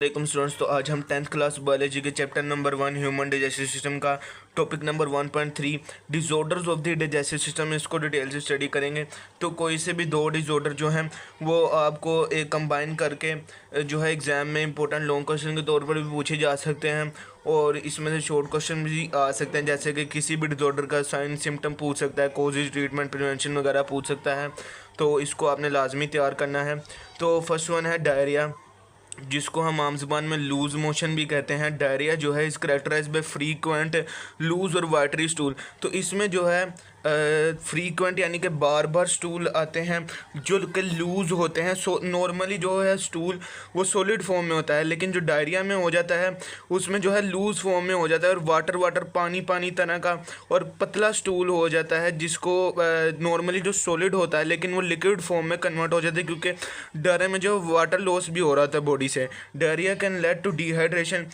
वालेकुम स्टूडेंट्स। तो आज हम 10th क्लास बायोलॉजी के chapter number 1 human digestive system का topic number 1.3 disorders of the digestive system इसको डिटेल से स्टडी करेंगे। तो कोई से भी दो डिसऑर्डर जो हैं वो आपको एक कंबाइन करके जो है एग्ज़ाम में इंपॉर्टेंट लॉन्ग क्वेश्चन के तौर पर भी पूछे जा सकते हैं और इसमें से शॉर्ट क्वेश्चन भी आ सकते हैं, जैसे कि किसी भी डिसऑर्डर का साइन सिम्टम पूछ सकता है, कॉजेज, ट्रीटमेंट, प्रिवेंशन वगैरह पूछ सकता है। तो इसको आपने लाजमी तैयार करना है। तो फर्स्ट वन है डायरिया, जिसको हम आम ज़ुबान में लूज़ मोशन भी कहते हैं। डायरिया जो है इस करेक्टराइज बाय फ्रीक्वेंट लूज़ और वाटरी स्टूल। तो इसमें जो है फ्रीक्वेंट यानी कि बार बार स्टूल आते हैं जो कि लूज़ होते हैं। नॉर्मली जो है स्टूल वो सॉलिड फॉर्म में होता है, लेकिन जो डायरिया में हो जाता है उसमें जो है लूज़ फॉर्म में हो जाता है और वाटर पानी पानी तरह का और पतला स्टूल हो जाता है, जिसको नॉर्मली जो सॉलिड होता है लेकिन वो लिक्विड फॉर्म में कन्वर्ट हो जाता है, क्योंकि डायरिया में जो वाटर लॉस भी हो रहा था बॉडी से। Diarrhoea can lead to dehydration.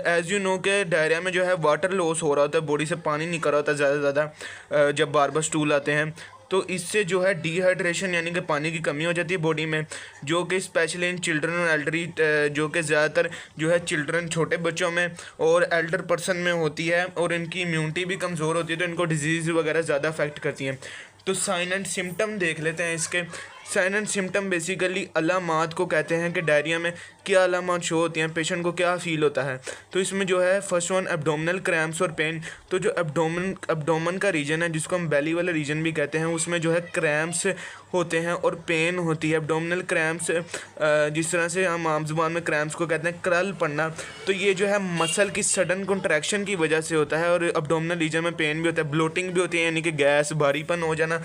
As you know के डायरिया में जो है वाटर लॉस हो रहा होता है, बॉडी से पानी निकल रहा होता है ज़्यादा जब बार बार स्टूल आते हैं। तो इससे जो है डिहाइड्रेशन यानी कि पानी की कमी हो जाती है बॉडी में, जो कि स्पेशली इन चिल्ड्रन और एल्डरी, जो कि ज़्यादातर जो है चिल्ड्रन छोटे बच्चों में और एल्डर पर्सन में होती है और इनकी इम्यूनिटी भी कमज़ोर होती है, तो इनको डिजीज़ वगैरह ज़्यादा अफेक्ट करती हैं। तो साइन एंड सिम्टम देख लेते हैं इसके। साइन एंड सिम्टम बेसिकली अलामात को कहते हैं कि डायरिया में क्या अलामात शो होती हैं, पेशेंट को क्या फ़ील होता है। तो इसमें जो है फर्स्ट वन एब्डोमिनल क्रैम्प्स और पेन। तो जो एब्डोमन का रीजन है, जिसको हम बेली वाला रीजन भी कहते हैं, उसमें जो है क्रैम्प्स होते हैं और पेन होती है। एब्डोमिनल क्रैम्प्स, जिस तरह से हम आम जुबान में क्रैम्प्स को कहते हैं क्रल पड़ना, तो ये जो है मसल की सडन कॉन्ट्रैक्शन की वजह से होता है। और एब्डोमिनल रीजन में पेन भी होता है, ब्लोटिंग भी होती है यानी कि गैस भारीपन हो जाना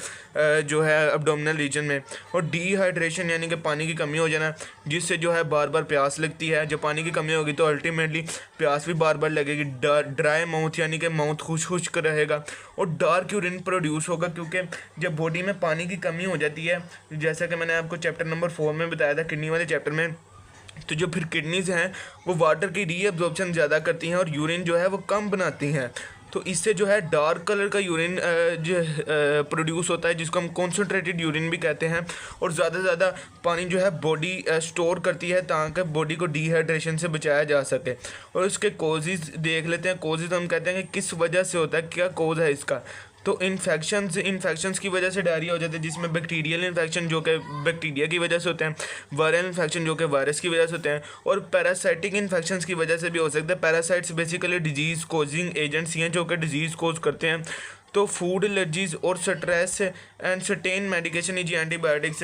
जो है एब्डोमिनल रीजन में, और डिहाइड्रेशन यानी कि पानी की कमी हो जाना, जिससे जो है बार बार प्यास लगती है। जब पानी की कमी होगी तो अल्टीमेटली प्यास भी बार बार लगेगी। ड्राई माउथ यानी कि माउथ खुश्क रहेगा और डार्क यूरिन प्रोड्यूस होगा, क्योंकि जब बॉडी में पानी की कमी हो जाती है, जैसा कि मैंने आपको चैप्टर नंबर 4 में बताया था किडनी वाले चैप्टर में, तो जो फिर किडनीज़ हैं वो वाटर की रीअब्जॉर्प्शन ज़्यादा करती हैं और यूरिन जो है वो कम बनाती हैं। तो इससे जो है डार्क कलर का यूरिन जो प्रोड्यूस होता है, जिसको हम कॉन्सनट्रेटेड यूरिन भी कहते हैं, और ज़्यादा से ज़्यादा पानी जो है बॉडी स्टोर करती है ताकि बॉडी को डिहाइड्रेशन से बचाया जा सके। और इसके कोजेज़ देख लेते हैं। कोजेज़ हम कहते हैं कि किस वजह से होता है, क्या कोज है इसका। तो इन्फेक्शंस की वजह से डायरिया हो जाता है, जिसमें बैक्टीरियल इन्फेक्शन जो कि बैक्टीरिया की वजह से होते हैं, वायरल इन्फेक्शन जो कि वायरस की वजह से होते हैं, और पैरासाइटिक इन्फेक्शंस की वजह से भी हो सकता है। Parasites basically disease causing agents हैं जो कि डिजीज़ कोज करते हैं। तो फूड एलर्जीज़ और stress and certain medication easy antibiotics.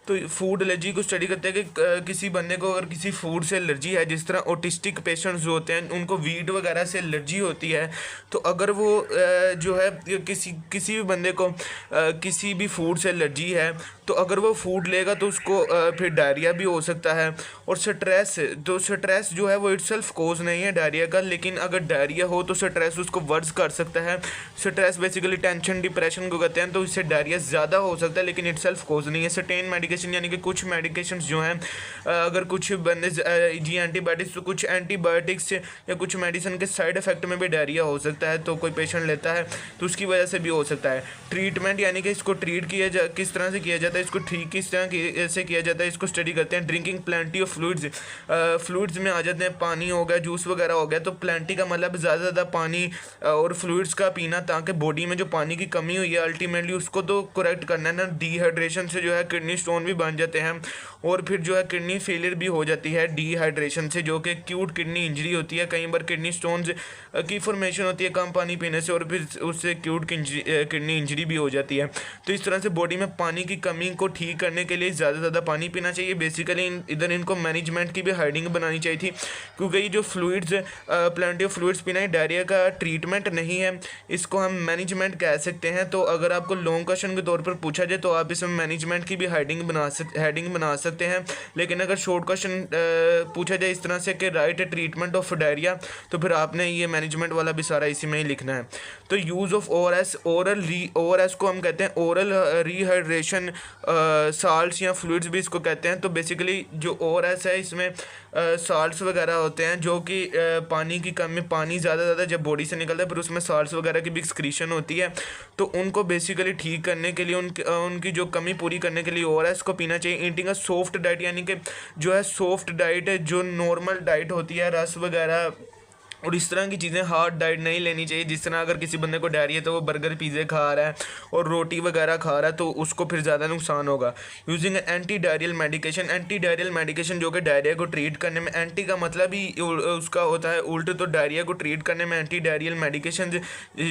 तो फूड एलर्जी को स्टडी करते हैं कि किसी बंदे को अगर किसी फूड से एलर्जी है, जिस तरह ऑटिस्टिक पेशेंट्स जो होते हैं उनको वीट वगैरह से एलर्जी होती है, तो अगर वो जो है किसी भी बंदे को किसी भी फूड से एलर्जी है, तो अगर वो फूड लेगा तो उसको फिर डायरिया भी हो सकता है। और स्ट्रेस जो है वो इटसेल्फ कोज नहीं है डायरिया का, लेकिन अगर डायरिया हो तो स्ट्रेस उसको वर्स कर सकता है। स्ट्रेस बेसिकली टेंशन डिप्रेशन को कहते हैं, तो इससे डायरिया ज़्यादा हो सकता है लेकिन इटसेल्फ कोज नहीं है। सर्टेन मेडिकेशन यानी कि कुछ मेडिकेशन जो हैं, अगर कुछ बंदे जी एंटीबायोटिक्स, तो कुछ एंटीबायोटिक्स या कुछ मेडिसिन के साइड इफेक्ट में भी डायरिया हो सकता है, तो कोई पेशेंट लेता है तो उसकी वजह से भी हो सकता है। ट्रीटमेंट यानी कि इसको ट्रीट किस तरह से किया जाता है, इसको ठीक किस तरह से किया जाता है, इसको स्टडी करते हैं। ड्रिंकिंग प्लेंटी ऑफ फ्लूइड्स में आ जाते हैं, पानी हो गया, जूस वगैरह हो गया। तो प्लेंटी का मतलब ज़्यादा पानी और फ्लूइड्स का पीना, ताकि बॉडी में जो पानी की कमी हुई है अल्टीमेटली उसको तो करेक्ट करना है ना। डिहाइड्रेशन से जो है किडनी स्टोन भी बन जाते हैं और फिर जो है किडनी फेलियर भी हो जाती है डिहाइड्रेशन से, जो कि एक्यूट किडनी इंजरी होती है। कई बार किडनी स्टोन्स की फॉर्मेशन होती है कम पानी पीने से, और फिर उससे एक्यूट किडनी इंजरी भी हो जाती है। तो इस तरह से बॉडी में पानी की कमी को ठीक करने के लिए ज़्यादा पानी पीना चाहिए। बेसिकली इधर इनको मैनेजमेंट की भी हेडिंग बनानी चाहिए थी, क्योंकि ये जो फ्लूइड्स प्लेंटी ऑफ फ्लूइड्स पीना है डायरिया का ट्रीटमेंट नहीं है, इसको हम मैनेजमेंट कह सकते हैं। तो अगर आपको लॉन्ग क्वेश्चन के तौर पर पूछा जाए तो आप इसमें मैनेजमेंट की भी हेडिंग बना सकते हैं। लेकिन अगर शॉर्ट क्वेश्चन पूछा जाए इस तरह से कि राइट ट्रीटमेंट ऑफ डायरिया, तो फिर आपने ये मैनेजमेंट वाला भी सारा इसी में ही लिखना है। तो यूज़ ऑफ ORS को हम कहते हैं ओरल रिहाइड्रेशन साल्ट्स या फ्लूइड्स भी इसको कहते हैं। तो बेसिकली जो ORS है इसमें साल्ट्स वगैरह होते हैं जो कि पानी की कमी, पानी ज़्यादा जब बॉडी से निकलता है फिर उसमें साल्ट्स वगैरह की भी एक्सक्रीशन होती है, तो उनको बेसिकली ठीक करने के लिए, उनकी जो कमी पूरी करने के लिए और है इसको पीना चाहिए। ईटिंग अ सॉफ्ट डाइट, यानी कि जो है सॉफ्ट डाइट है, जो नॉर्मल डाइट होती है, रस वगैरह और इस तरह की चीज़ें, हार्ड डाइट नहीं लेनी चाहिए। जिस तरह अगर किसी बंदे को डायरिया है तो वो बर्गर पिज़्ज़े खा रहा है और रोटी वगैरह खा रहा है तो उसको फिर ज़्यादा नुकसान होगा। Using anti diarrhoeal medication, anti diarrhoeal medication जो कि डायरिया को ट्रीट करने में, एंटी का मतलब ही उसका होता है उल्ट, तो डायरिया को ट्रीट करने में एंटी डायरियल मेडिकेशन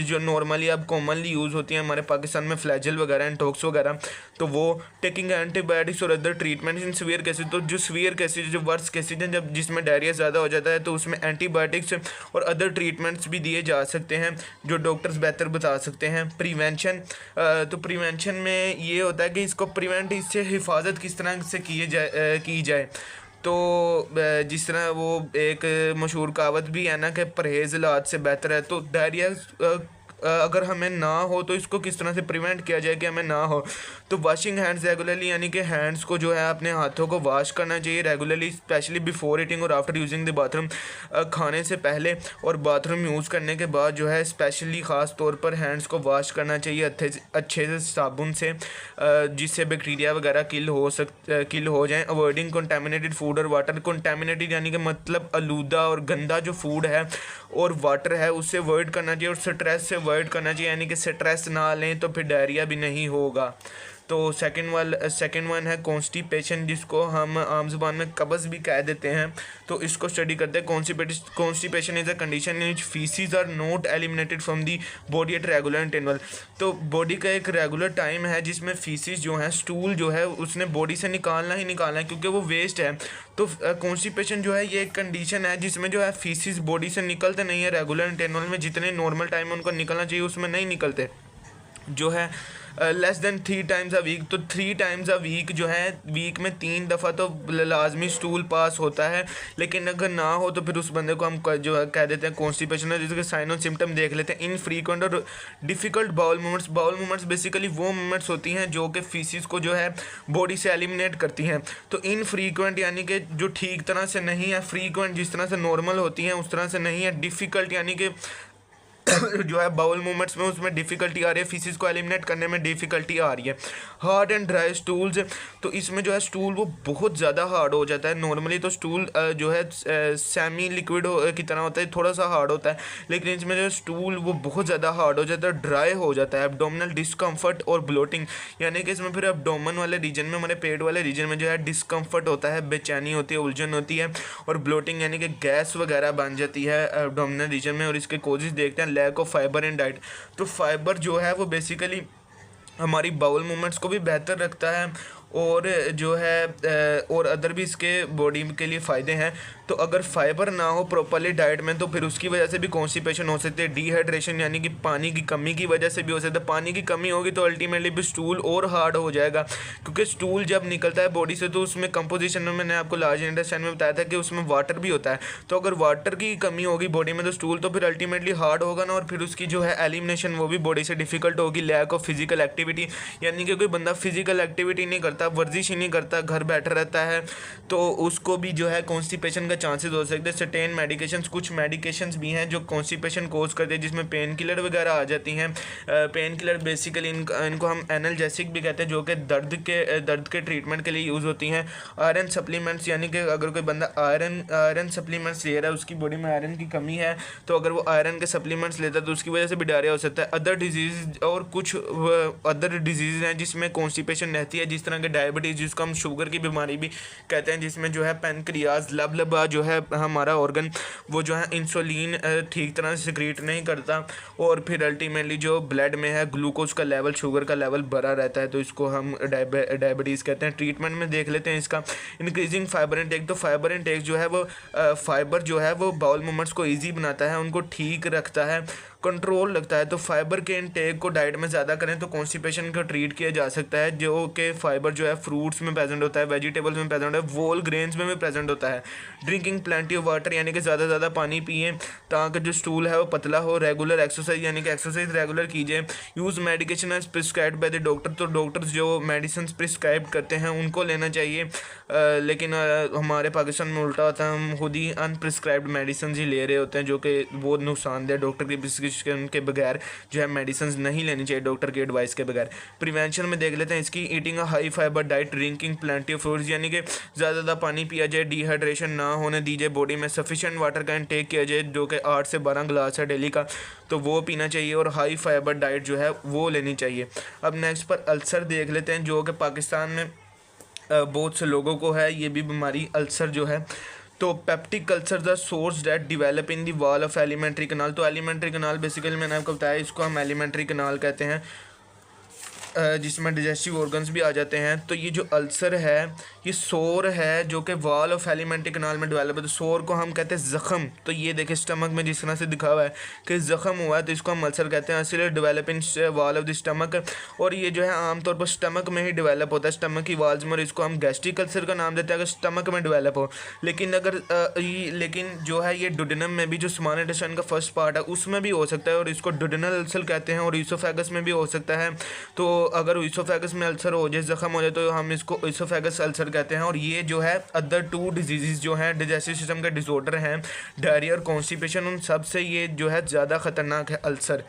जो नॉर्मली अब कॉमनली यूज़ होती हैं हमारे पाकिस्तान में, फ्लैजल वगैरह, एंटॉक्स वगैरह, तो वो टेकिंग एंटीबायोटिक्स और other treatment in severe cases. तो जो सीवियर केसेज, जो वर्स्ट केसेज हैं, जब जिसमें डायरिया ज़्यादा हो जाता है तो उसमें एंटीबायोटिक्स और अदर ट्रीटमेंट्स भी दिए जा सकते हैं जो डॉक्टर्स बेहतर बता सकते हैं। प्रिवेंशन, तो प्रिवेंशन में ये होता है कि इसको प्रिवेंट, इससे हिफाजत किस तरह से की जाए। तो जिस तरह वो एक मशहूर कहावत भी है ना कि परहेज़ इलाज से बेहतर है। तो डायरिया अगर हमें ना हो तो इसको किस तरह से प्रिवेंट किया जाए कि हमें ना हो, तो वॉशिंग हैंड्स रेगुलरली, यानी कि हैंड्स को जो है अपने हाथों को वॉश करना चाहिए रेगुलरली, स्पेशली बिफोर ईटिंग और आफ्टर यूजिंग द बाथरूम, खाने से पहले और बाथरूम यूज़ करने के बाद जो है स्पेशली ख़ास तौर पर हैंड्स को वॉश करना चाहिए अच्छे से साबुन से, जिससे बैक्टीरिया वगैरह किल हो जाएँ। अवॉइडिंग कंटेमिनेटेड फूड और वाटर, कंटेमिनेटेड यानी कि मतलब आलूदा और गंदा जो फूड है और वाटर है उससे अवॉइड करना चाहिए, और स्ट्रेस से अवॉइड करना चाहिए, यानी कि स्ट्रेस ना लें तो फिर डायरिया भी नहीं होगा। तो सेकंड वन है कॉन्स्टिपेशन, जिसको हम आम जुबान में कब्ज़ भी कह देते हैं। तो इसको स्टडी करते हैं। Constipation is a condition in which faeces are not eliminated from the body at regular interval. तो बॉडी का एक रेगुलर टाइम है जिसमें फीसिस जो है, स्टूल जो है, उसने बॉडी से निकालना ही निकालना है क्योंकि वो वेस्ट है। तो कॉन्स्टिपेशन जो है ये एक कंडीशन है जिसमें जो है फीसिस बॉडी से निकलते नहीं है रेगुलर इंटरवल में, जितने नॉर्मल टाइम में उनको निकलना चाहिए उसमें नहीं निकलते, जो है less than 3 times a week. तो 3 टाइम्स अ वीक जो है, वीक में 3 दफ़ा तो लाजमी स्टूल पास होता है, लेकिन अगर ना हो तो फिर उस बंदे को हम जो है कह देते हैं कॉन्स्टिपेशन है। जिसके साइन और सिम्टम देख लेते हैं। इनफ्रीक्वेंट और difficult bowel movements, bowel movements basically वो मूवमेंट्स होती हैं जो कि फीसिस को जो है बॉडी से एलिमिनेट करती हैं। तो इनफ्रीक्वेंट यानी कि जो ठीक तरह से नहीं है, फ्रीक्वेंट जिस तरह से नॉर्मल होती हैं उस तरह से नहीं है, डिफ़िकल्ट यानी कि जो है बाउल मूवमेंट्स में उसमें डिफ़िकल्टी आ रही है, फीसिस को एलिमिनेट करने में डिफ़िकल्टी आ रही है। हार्ड एंड ड्राई स्टूल्स, तो इसमें जो है स्टूल वो बहुत ज़्यादा हार्ड हो जाता है। नॉर्मली तो स्टूल जो है सेमी लिक्विड की तरह होता है, थोड़ा सा हार्ड होता है, लेकिन इसमें जो स्टूल वो बहुत ज़्यादा हार्ड हो जाता है, ड्राई हो जाता है। एब्डोमिनल डिस्कम्फर्ट और ब्लोटिंग, यानी कि इसमें फिर एब्डोमन वाले रीजन में, हमारे पेट वाले रीजन में जो है डिस्कम्फर्ट होता है, बेचैनी होती है, उलझन होती है, और ब्लोटिंग यानी कि गैस वगैरह बन जाती है एब्डोमिनल रीजन में। और इसके कोजेस देखते हैं। Lack of fibre in diet, तो फाइबर जो है वो बेसिकली हमारी बाउल मूवमेंट्स को भी बेहतर रखता है और जो है और अदर भी इसके बॉडी के लिए फ़ायदे हैं। तो अगर फाइबर ना हो प्रॉपरली डाइट में तो फिर उसकी वजह से भी कॉन्स्टिपेशन हो सकती है। डिहाइड्रेशन यानी कि पानी की कमी की वजह से भी हो सकता है। पानी की कमी होगी तो अल्टीमेटली भी स्टूल और हार्ड हो जाएगा, क्योंकि स्टूल जब निकलता है बॉडी से तो उसमें कंपोजिशन में, मैंने आपको लार्ज इंटेस्टाइन में बताया था कि उसमें वाटर भी होता है। तो अगर वाटर की कमी होगी बॉडी में तो स्टूल तो फिर अल्टीमेटली हार्ड होगा ना, और फिर उसकी जो है एलिमिनेशन वो भी बॉडी से डिफ़िकल्ट होगी। लैक ऑफ फिजिकल एक्टिविटी, यानी कि कोई बंदा फिजिकल एक्टिविटी नहीं करता, वर्जिश ही नहीं करता, घर बैठा रहता है, तो उसको भी जो है कॉन्स्टिपेशन का चांसेस हो सकते हैं। सर्टेन मेडिकेशंस, कुछ मेडिकेशंस भी हैं जो कॉन्स्टिपेशन कोज करते हैं, जिसमें पेन किलर वगैरह आ जाती हैं। पेन किलर बेसिकली इनको हम एनाल्जेसिक भी कहते हैं, जो कि दर्द के ट्रीटमेंट के लिए यूज़ होती हैं। आयरन सप्लीमेंट्स, यानी कि अगर कोई बंदा आयरन सप्लीमेंट्स ले रहा है, उसकी बॉडी में आयरन की कमी है, तो अगर वो आयरन के सप्लीमेंट्स लेता है तो उसकी वजह से भी डायरिया हो सकता है। अदर डिजीज़, और कुछ अदर डिजीज़ हैं जिसमें कॉन्स्टिपेशन रहती है, जिस तरह के डायबिटीज़, जिसको हम शुगर की बीमारी भी कहते हैं, जिसमें जो है पेनक्रियाज, लबलबा जो है हमारा ऑर्गन, वो जो है इंसुलिन ठीक तरह से सिक्रीट नहीं करता, और फिर अल्टीमेटली जो ब्लड में है ग्लूकोज का लेवल, शुगर का लेवल बढ़ा रहता है, तो इसको हम डायबिटीज़ कहते हैं। ट्रीटमेंट में देख लेते हैं इसका। इंक्रीजिंग फाइबर इनटेक, तो फाइबर इनटेक जो है वो फाइबर जो है वो बाउल मूवमेंट्स को ईजी बनाता है, उनको ठीक रखता है, कंट्रोल रखता है। तो फाइबर के इनटेक को डाइट में ज़्यादा करें तो कॉन्स्टिपेशन को ट्रीट किया जा सकता है, जो कि फाइबर जो है फ्रूट्स में प्रेजेंट होता है, वेजिटेबल्स में प्रेजेंट होता है, वोल ग्रेन्स में भी प्रेजेंट होता है। ड्रिंकिंग प्लेंटी ऑफ वाटर यानी कि ज़्यादा से ज़्यादा पानी पिए ताकि जो स्टूल है वो पतला हो। रेगुलर एक्सरसाइज यानी कि एक्सरसाइज रेगुलर कीजिए। Use medication as prescribed by the doctor, तो डॉक्टर्स जो मेडिसिन प्रिस्क्राइब करते हैं उनको लेना चाहिए। लेकिन हमारे पाकिस्तान में उल्टा होता है, हम खुद ही अनप्रिस्क्राइब्ड मेडिसिन ही ले रहे होते हैं जो कि बहुत नुकसानदेह, डॉक्टर की प्रिस्क्रिप्शन के बगैर जो है मेडिसिन नहीं लेनी चाहिए डॉक्टर की एडवाइस के बगैर। प्रिवेंशन में देख लेते हैं इसकी, eating a high fibre diet, drinking plenty of fruits यानी कि ज़्यादा पानी पिया जाए, डिहाइड्रेशन ना होने दी जाए, बॉडी में सफिशिएंट वाटर का इंटेक किया जाए जो कि 8 से 12 गिलास है डेली का, तो वो पीना चाहिए, और हाई फाइबर डाइट जो है वो लेनी चाहिए। अब नेक्स्ट पर अल्सर देख लेते हैं जो कि पाकिस्तान में बहुत से लोगों को है ये भी बीमारी अल्सर जो है। तो peptic ulcer the source that develop in the wall of elementary कनाल, तो एलिमेंट्री कनाल बेसिकली मैंने आपको बताया इसको हम एलिमेंट्री कनाल कहते हैं, जिसमें डाइजेस्टिव ऑर्गन्स भी आ जाते हैं। तो ये जो अल्सर है ये सोर है जो कि वॉल ऑफ एलिमेंट्री कनाल में डेवलप है। तो सोर को हम कहते हैं ज़ख़म, तो ये देखिए स्टमक में जिस तरह से दिखा हुआ है कि ज़ख़म हुआ है तो इसको हम अल्सर कहते हैं। इसलिए develop in wall of the stomach, और ये जो है आमतौर पर स्टमक में ही डेवलप होता है, स्टमक की वॉल्स में, और इसको हम गैस्ट्रिक अल्सर का नाम देते हैं अगर स्टमक में डेवलप हो। लेकिन जो है ये डुडेनम में भी जो स्मॉल इंटेस्टाइन का फर्स्ट पार्ट है उसमें भी हो सकता है, और इसको डुडेनल अल्सर कहते हैं, और ईसोफेगस में भी हो सकता है। तो अगर ईसोफेगस में अल्सर हो जाए, जख्म हो जाए, तो हम इसको ईसोफेगस अल्सर कहते हैं। और ये जो है अदर 2 डिजीज़ जो हैं डाइजेस्टिव सिस्टम के डिसऑर्डर हैं, डायरिया और कॉन्स्टिपेशन, उन सब से ये जो है ज़्यादा ख़तरनाक है अल्सर।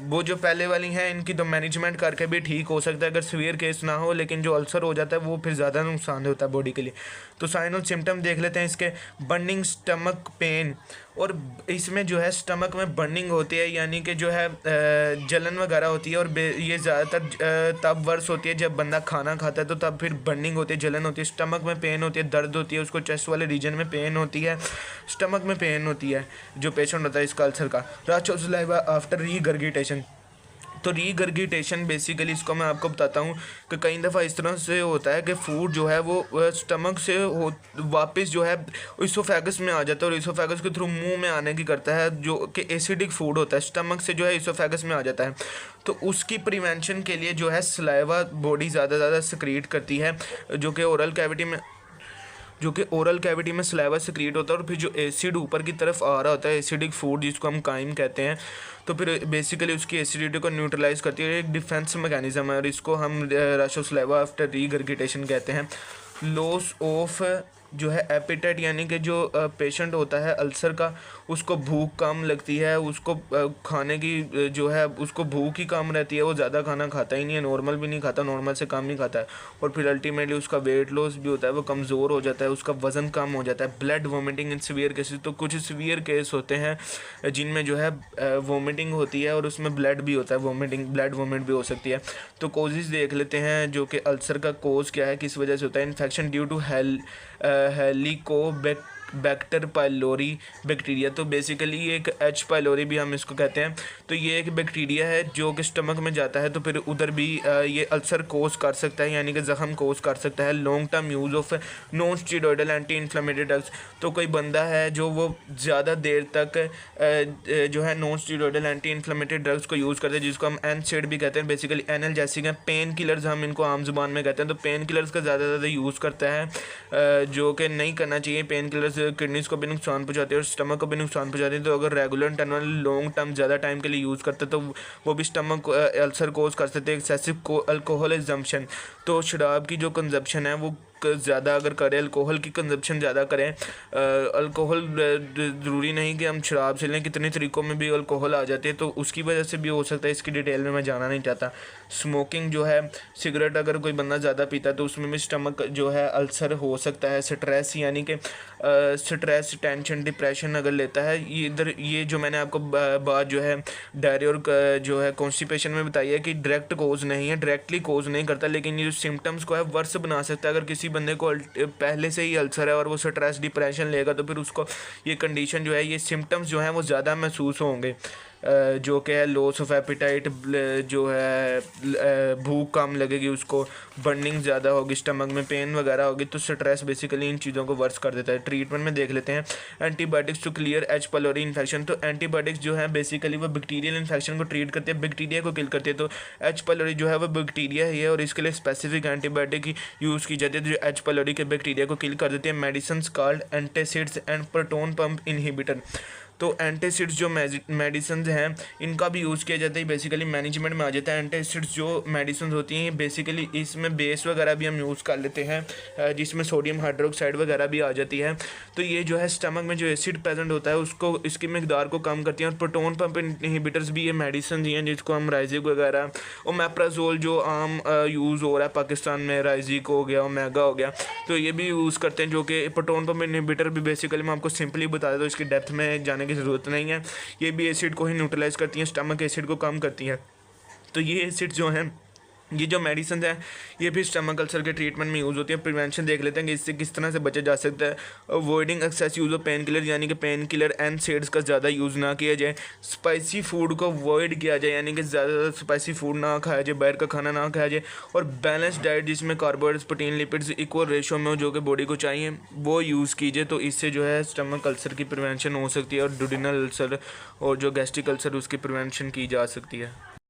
वो जो पहले वाली हैं इनकी तो मैनेजमेंट करके भी ठीक हो सकता है अगर सीवियर केस ना हो, लेकिन जो अल्सर हो जाता है वो फिर ज़्यादा नुकसान होता है बॉडी के लिए। तो साइन और सिम्टम देख लेते हैं इसके, बर्निंग स्टमक पेन, और इसमें जो है स्टमक में बर्निंग होती है यानी कि जो है जलन वगैरह होती है, और ये ज़्यादातर तब वर्स होती है जब बंदा खाना खाता है, तो तब फिर बर्निंग होती है, जलन होती है, स्टमक में पेन होती है, दर्द होती है, उसको चेस्ट वाले रीजन में पेन होती है, स्टमक में पेन होती है जो पेशेंट होता है इसका अल्सर का। रश ऑफ सलाइवा आफ्टर रीगर्गिटेशन, तो रीगर्गिटेशन बेसिकली इसको मैं आपको बताता हूँ कि कई दफ़ा इस तरह से होता है कि फूड जो है वो स्टमक से वापस जो है इसोफेगस में आ जाता है, और इसोफेगस के थ्रू मुंह में आने की करता है, जो कि एसिडिक फूड होता है, स्टमक से जो है इसोफेगस में आ जाता है। तो उसकी प्रिवेंशन के लिए जो है सलाइवा बॉडी ज़्यादा सिक्रीट करती है, जो कि ओरल कैविटी में सलाइवा सिक्रीट होता है, और फिर जो एसिड ऊपर की तरफ आ रहा होता है, एसिडिक फूड जिसको हम काइम कहते हैं, तो फिर बेसिकली उसकी एसिडिटी को न्यूट्रलाइज करती है, एक डिफेंस मैकेनिज्म है, और इसको हम रश ऑफ सलाइवा आफ्टर रीगर्गिटेशन कहते हैं। लॉस ऑफ जो है एपेटाइट यानी कि जो पेशेंट होता है अल्सर का, उसको भूख कम लगती है, उसको खाने की जो है उसको भूख ही कम रहती है, वो ज़्यादा खाना खाता ही नहीं है, नॉर्मल भी नहीं खाता, नॉर्मल से कम ही खाता है, और फिर अल्टीमेटली उसका वेट लॉस भी होता है, वो कमज़ोर हो जाता है, उसका वज़न कम हो जाता है। Blood vomiting in severe cases, तो कुछ सीवियर केस होते हैं जिनमें जो है वोमिटिंग होती है और उसमें ब्लड भी होता है, ब्लड वोमिट भी हो सकती है। तो कोजेज़ देख लेते हैं जो कि अल्सर का कोज़ क्या है, किस वजह से होता है। Infection due to Helicobacter pylori bacteria, तो बेसिकली एक एच पाइलोरी भी हम इसको कहते हैं। तो ये एक बैक्टीरिया है जो कि स्टमक में जाता है, तो फिर उधर भी ये अल्सर कोज कर सकता है यानी कि ज़ख़म कोज कर सकता है। Long term use of non steroidal anti inflammatory drugs, तो कोई बंदा है जो वो ज़्यादा देर तक जो है non steroidal anti inflammatory drugs को यूज़ करते हैं, जिसको हम एनसेड भी कहते हैं, बेसिकली एनाल्जेसिक हैं, पेन किलर्स हम इनको आम जुबान में कहते हैं। तो पेन किलर्स का ज़्यादा यूज़ करता है जो कि नहीं करना चाहिए। पेन किलर्स किडनीज़ को भी नुकसान पहुंचाते हैं और स्टमक को भी नुकसान पहुंचाते हैं। तो अगर रेगुलर टर्नल लॉन्ग टर्म ज़्यादा टाइम के लिए यूज़ करते हैं तो वो भी स्टमक अल्सर कोज कर सकते हैं। एक्सेसिव अल्कोहल कंजम्पशन, तो शराब की जो कंजप्शन है वो ज़्यादा अगर करें, अल्कोहल की कंजप्शन ज़्यादा करें। अल्कोहल ज़रूरी नहीं कि हम शराब से लें, कितने तरीक़ों में भी अल्कोहल आ जाती है, तो उसकी वजह से भी हो सकता है। इसकी डिटेल में मैं जाना नहीं चाहता। स्मोकिंग जो है, सिगरेट अगर कोई बंदा ज़्यादा पीता है तो उसमें भी स्टमक जो है अल्सर हो सकता है। स्ट्रेस यानी कि स्ट्रेस, टेंशन, डिप्रेशन अगर लेता है, ये जो मैंने आपको बात जो है डायरिया और जो है कॉन्स्टिपेशन में बताई है कि डायरेक्ट कोज नहीं है, डायरेक्टली कोज नहीं करता, लेकिन ये जो सिम्टम्स को है वर्स बना सकता है। अगर किसी बंदे को पहले से ही अल्सर है और वो स्ट्रेस डिप्रेशन लेगा तो फिर उसको ये कंडीशन जो है, ये सिम्टम्स जो हैं वो ज़्यादा महसूस होंगे। जो कि है लॉस ऑफ एपिटाइट, जो है भूख कम लगेगी उसको, बर्निंग ज़्यादा होगी, स्टमक में पेन वगैरह होगी। तो स्ट्रेस बेसिकली इन चीज़ों को वर्स कर देता है। ट्रीटमेंट में देख लेते हैं antibiotics to clear H pylori infection. तो एंटीबायोटिक्स जो है बेसिकली वो बैक्टीरियल इन्फेक्शन को ट्रीट करते हैं, बैक्टीरिया को किल करते हैं। तो एच पाइलोरी जो है वो बैक्टीरिया ही है और इसके लिए स्पेसिफिक एंटीबायोटिक यूज़ की जाती है जो एच पाइलोरी के बैक्टीरिया को किल कर देते हैं। Medicine called antacids and proton pump inhibitor. तो एंटासिड्स जो मेडिसिन हैं इनका भी यूज़ किया जाता है, बेसिकली मैनेजमेंट में आ जाता है। एंटासिड्स जो मेडिसिन होती हैं बेसिकली इसमें बेस वगैरह भी हम यूज़ कर लेते हैं जिसमें सोडियम हाइड्रोक्साइड वगैरह भी आ जाती है। तो ये जो है स्टमक में जो एसिड प्रेजेंट होता है उसको, इसकी मकदार को कम करती हैं। और प्रोटॉन पंप इनहिबिटर्स भी ये मेडिसिन ही हैं जिसको हम राइजिक वगैरह, ओमेप्राजोल जो आम यूज़ हो रहा है पाकिस्तान में, राइजिक हो गया, ओमेगा हो गया, तो ये भी यूज़ करते हैं। जो कि प्रोटॉन पंप इनहिबिटर भी बेसिकली मैं आपको सिंपली बता देता हूँ, इसकी डेप्थ में जाने की ज़रूरत नहीं है। ये भी एसिड को ही न्यूट्रलाइज करती हैं, स्टमक एसिड को कम करती हैं। तो ये एसिड जो हैं, ये जो मेडिसिन है ये भी स्टमक अल्सर के ट्रीटमेंट में यूज़ होती है। प्रिवेंशन देख लेते हैं कि इससे किस तरह से बचा जा सकता है। Avoiding excess use of pain killer, यानी कि पेन किलर एंड सेड्स का ज़्यादा यूज़ ना किया जाए। स्पाइसी फूड को अवॉइड किया जाए, यानी कि ज़्यादा स्पाइसी फूड ना खाया जाए, बाहर का खाना ना खाया जाए। और बैलेंस डाइट जिसमें carbohydrates, protein, lipids equal ratio में हो जो कि बॉडी को चाहिए वो यूज़ कीजिए। तो इससे जो है स्टमक अल्सर की प्रिवेंशन हो सकती है और डुडिनल अल्सर और जो गैस्ट्रिक अल्सर उसकी प्रिवेंशन की जा सकती है।